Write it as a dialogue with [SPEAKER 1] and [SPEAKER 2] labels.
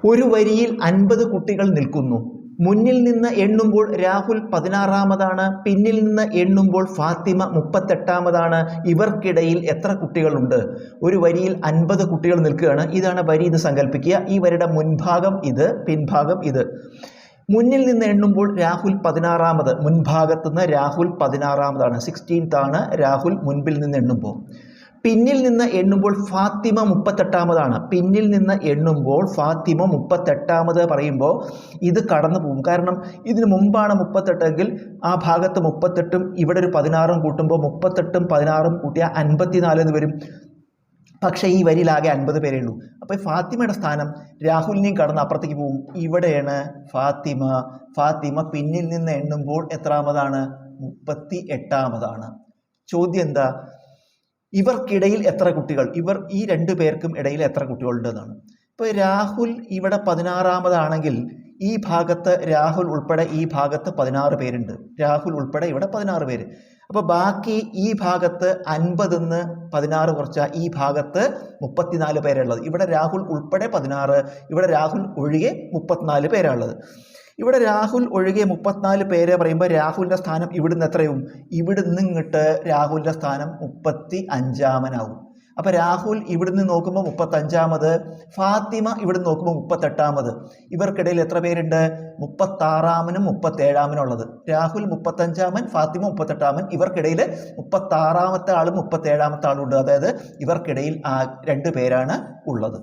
[SPEAKER 1] ഒരു വരിയിൽ 50 കുട്ടികൾ നിൽക്കുന്നു. മുന്നിൽ നിന്ന് എണ്ണുമ്പോൾ രാഹുൽ 16ാമതാണ്, പിന്നിൽ നിന്ന് എണ്ണുമ്പോൾ ഫാത്തിമ 38ാമതാണ്. ഇവർക്കിടയിൽ എത്ര കുട്ടികളുണ്ട്? ഒരു വരിയിൽ 50 കുട്ടികൾ നിൽക്കുകയാണ്. ഇതാണ് വരി എന്ന് സങ്കല്പിക്കുക. ഈ വരിയുടെ മുൻഭാഗം ഇത്, പിൻഭാഗം ഇത്. മുന്നിൽ നിന്ന് എണ്ണുമ്പോൾ രാഹുൽ 16ാമത്, മുൻഭാഗത്തു നിന്ന് രാഹുൽ 16ാമതാണ്, 16th ആണ് രാഹുൽ മുൻപിൽ നിന്ന് എണ്ണുമ്പോൾ. പിന്നിൽ നിന്ന് എണ്ണുമ്പോൾ ഫാത്തിമ 38ാമതാണ്. പിന്നിൽ നിന്ന് എണ്ണുമ്പോൾ ഫാത്തിമ 38ാമത് പറയുമ്പോൾ ഇത് കടന്നു പോകും. കാരണം ഇതിന് മുമ്പാണ് 38 എങ്കിൽ ആ ഭാഗത്ത് 38ഉം ഇവിടെ ഒരു 16ഉം കൂട്ടുമ്പോൾ 38ഉം 16ഉം കൂട്ടിയാൽ 54 എന്ന് വരും. പക്ഷേ ഈ വരിയിലാകെ 50 പേരേ ഉള്ളൂ. അപ്പോൾ ഫാത്തിമയുടെ സ്ഥാനം രാഹുലിനെയും കടന്ന് അപ്പുറത്തേക്ക് പോകും. ഇവിടെയാണ് ഫാത്തിമ പിന്നിൽ നിന്ന് എണ്ണുമ്പോൾ എത്രാമതാണ്? 38ാമതാണ്. ചോദ്യം എന്താ? ഇവർക്കിടയിൽ എത്ര കുട്ടികൾ? ഈ 2 പേർക്കും ഇടയിൽ എത്ര കുട്ടികളുണ്ടെന്നാണ്. ഇപ്പോൾ രാഹുൽ ഇവിടെ 16ാമതാണെങ്കിൽ ഈ ഭാഗത്ത് രാഹുൽ ഉൾപ്പെടെ ഈ ഭാഗത്ത് 16 പേരുണ്ട്. രാഹുൽ ഉൾപ്പെടെ ഇവിടെ 16 പേര്. അപ്പോൾ ബാക്കി ഈ ഭാഗത്ത് 50 നിന്ന് 16 കുറച്ചാൽ ഈ ഭാഗത്ത് 34 പേരുള്ളത്. ഇവിടെ രാഹുൽ ഉൾപ്പെടെ 16, ഇവിടെ രാഹുൽ ഒഴികെ 34 പേരാണുള്ളത്. ഇവിടെ രാഹുൽ ഒഴികെ 34 പേര് പറയുമ്പോൾ രാഹുലിൻ്റെ സ്ഥാനം ഇവിടുന്ന് എത്രയും? ഇവിടുന്ന് ഇങ്ങോട്ട് രാഹുലിൻ്റെ സ്ഥാനം 35ാമനാവും. അപ്പോൾ രാഹുൽ ഇവിടുന്ന് നോക്കുമ്പോൾ 35ാമത്, ഫാത്തിമ ഇവിടുന്ന് നോക്കുമ്പോൾ 38ാമത്. ഇവർക്കിടയിൽ എത്ര പേരുണ്ട്? 36ാമനും 37ാമനും ഉള്ളത്. രാഹുൽ 35ാമൻ, ഫാത്തിമ 38ാമൻ. ഇവർക്കിടയിൽ 36ാമത്തെ ആളും 37ാമത്തെ ആളും ഉണ്ട്. അതായത് ഇവർക്കിടയിൽ 2 പേരാണ് ഉള്ളത്.